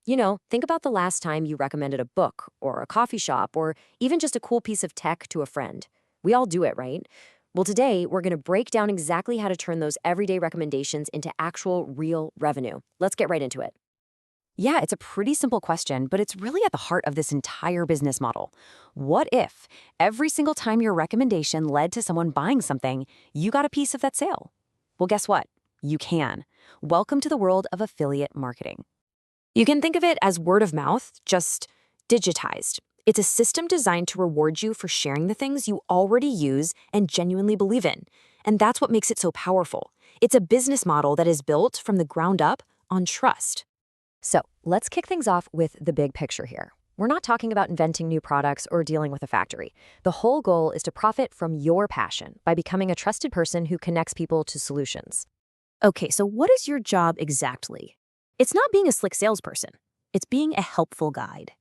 Think about the last time you recommended a book or a coffee shop or even just a cool piece of tech to a friend. We all do it, right? Well, today we're going to break down exactly how to turn those everyday recommendations into actual real revenue. Let's get right into it. Yeah, it's a pretty simple question, but it's really at the heart of this entire business model. What if every single time your recommendation led to someone buying something, you got a piece of that sale? Well, guess what? You can. Welcome to the world of affiliate marketing. You can think of it as word of mouth, just digitized. It's a system designed to reward you for sharing the things you already use and genuinely believe in. And that's what makes it so powerful. It's a business model that is built from the ground up on trust. So let's kick things off with the big picture here. We're not talking about inventing new products or dealing with a factory. The whole goal is to profit from your passion by becoming a trusted person who connects people to solutions. Okay, so what is your job exactly? It's not being a slick salesperson. It's being a helpful guide.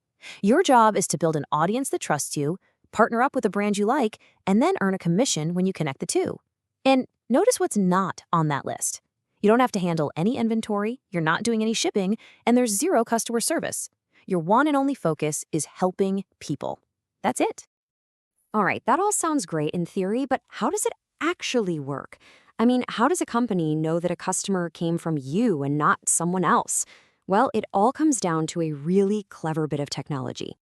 Your job is to build an audience that trusts you, partner up with a brand you like, and then earn a commission when you connect the two. And notice what's not on that list. You don't have to handle any inventory, you're not doing any shipping, and there's zero customer service. Your one and only focus is helping people. That's it. All right, that all sounds great in theory, but how does it actually work? I mean, how does a company know that a customer came from you and not someone else? Well, it all comes down to a really clever bit of technology.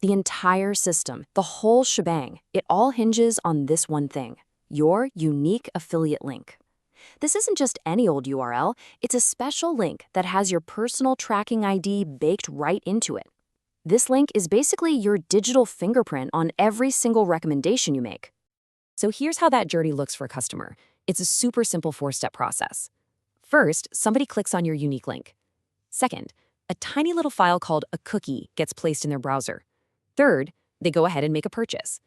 The entire system, the whole shebang, it all hinges on this one thing: your unique affiliate link. This isn't just any old URL, it's a special link that has your personal tracking ID baked right into it. This link is basically your digital fingerprint on every single recommendation you make. So here's how that journey looks for a customer. It's a super simple four-step process. First, somebody clicks on your unique link. Second, a tiny little file called a cookie gets placed in their browser. Third, they go ahead and make a purchase.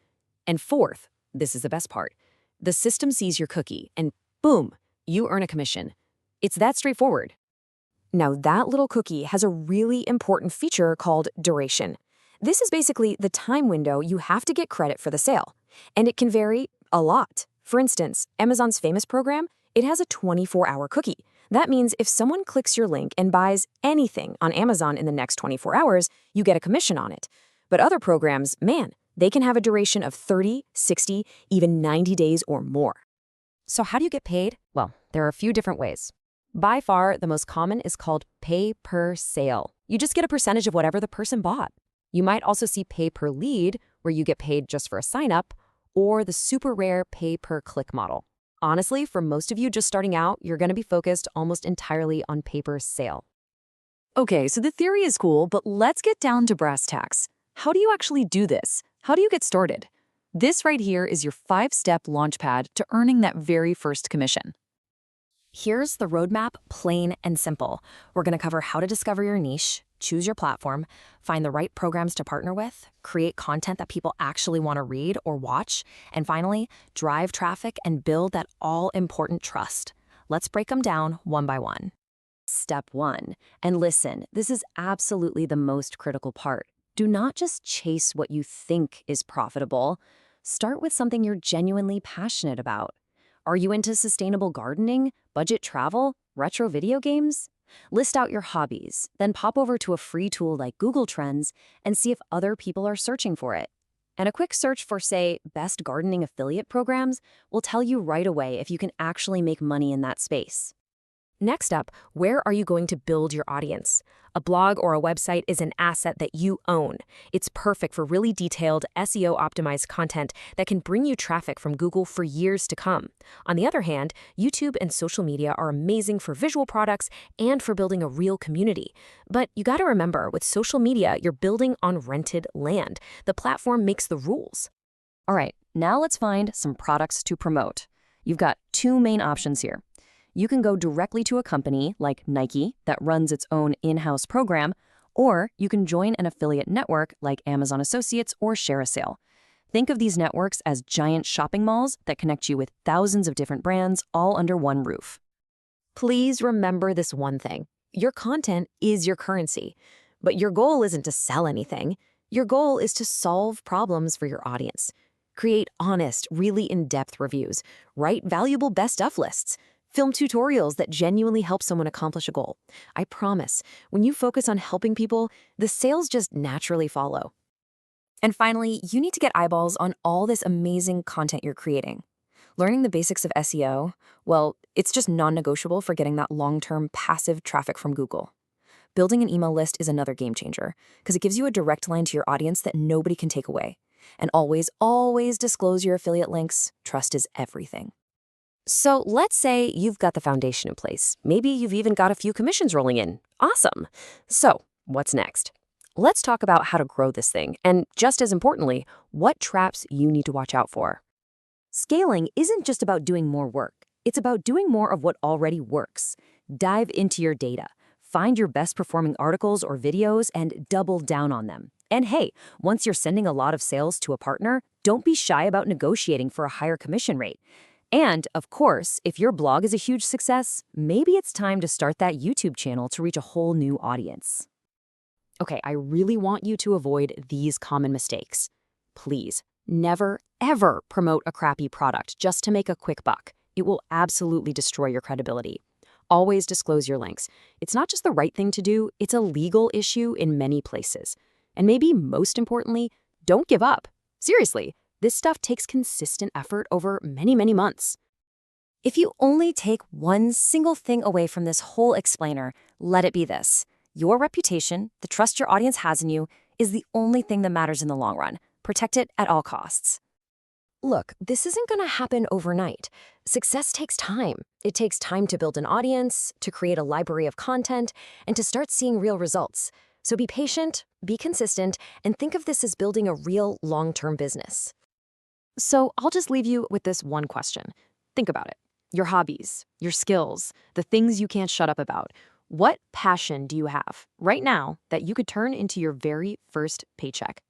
And fourth, this is the best part, the system sees your cookie and boom, you earn a commission. It's that straightforward. Now, that little cookie has a really important feature called duration. This is basically the time window you have to get credit for the sale, and it can vary a lot. For instance, Amazon's famous program, it has a 24-hour cookie. That means if someone clicks your link and buys anything on Amazon in the next 24 hours, you get a commission on it. But other programs, man, they can have a duration of 30, 60, even 90 days or more. So how do you get paid? Well, there are a few different ways. By far, the most common is called pay per sale. You just get a percentage of whatever the person bought. You might also see pay per lead, where you get paid just for a sign-up, or the super rare pay per click model. Honestly, for most of you just starting out, you're going to be focused almost entirely on pay per sale. Okay, so the theory is cool, but let's get down to brass tacks. How do you actually do this? How do you get started? This right here is your 5-step launchpad to earning that very first commission. Here's the roadmap, plain and simple. We're going to cover how to discover your niche, choose your platform, find the right programs to partner with, create content that people actually want to read or watch, and finally, drive traffic and build that all-important trust. Let's break them down one by one. Step 1. And listen, this is absolutely the most critical part. Do not just chase what you think is profitable. Start with something you're genuinely passionate about. Are you into sustainable gardening, budget travel, retro video games? List out your hobbies, then pop over to a free tool like Google Trends and see if other people are searching for it. And a quick search for, say, best gardening affiliate programs will tell you right away if you can actually make money in that space. Next up, where are you going to build your audience? A blog or a website is an asset that you own. It's perfect for really detailed, SEO-optimized content that can bring you traffic from Google for years to come. On the other hand, YouTube and social media are amazing for visual products and for building a real community. But you gotta remember, with social media, you're building on rented land. The platform makes the rules. All right, now let's find some products to promote. You've got two main options here. You can go directly to a company like Nike that runs its own in-house program, or you can join an affiliate network like Amazon Associates or ShareASale. Think of these networks as giant shopping malls that connect you with thousands of different brands all under one roof. Please remember this one thing. Your content is your currency, but your goal isn't to sell anything. Your goal is to solve problems for your audience. Create honest, really in-depth reviews. Write valuable best of lists. Film tutorials that genuinely help someone accomplish a goal. I promise, when you focus on helping people, the sales just naturally follow. And finally, you need to get eyeballs on all this amazing content you're creating. Learning the basics of SEO, well, it's just non-negotiable for getting that long-term passive traffic from Google. Building an email list is another game changer because it gives you a direct line to your audience that nobody can take away. And always, always disclose your affiliate links. Trust is everything. So let's say you've got the foundation in place. Maybe you've even got a few commissions rolling in. Awesome. So what's next? Let's talk about how to grow this thing, and just as importantly, what traps you need to watch out for. Scaling isn't just about doing more work. It's about doing more of what already works. Dive into your data. Find your best performing articles or videos and double down on them. And hey, once you're sending a lot of sales to a partner, don't be shy about negotiating for a higher commission rate. And, of course, if your blog is a huge success, maybe it's time to start that YouTube channel to reach a whole new audience. Okay, I really want you to avoid these common mistakes. Please, never, ever promote a crappy product just to make a quick buck. It will absolutely destroy your credibility. Always disclose your links. It's not just the right thing to do, it's a legal issue in many places. And maybe most importantly, don't give up. Seriously, this stuff takes consistent effort over many, many months. If you only take one single thing away from this whole explainer, let it be this. Your reputation, the trust your audience has in you, is the only thing that matters in the long run. Protect it at all costs. Look, this isn't going to happen overnight. Success takes time. It takes time to build an audience, to create a library of content, and to start seeing real results. So be patient, be consistent, and think of this as building a real long-term business. So I'll just leave you with this one question. Think about it. Your hobbies, your skills, the things you can't shut up about. What passion do you have right now that you could turn into your very first paycheck?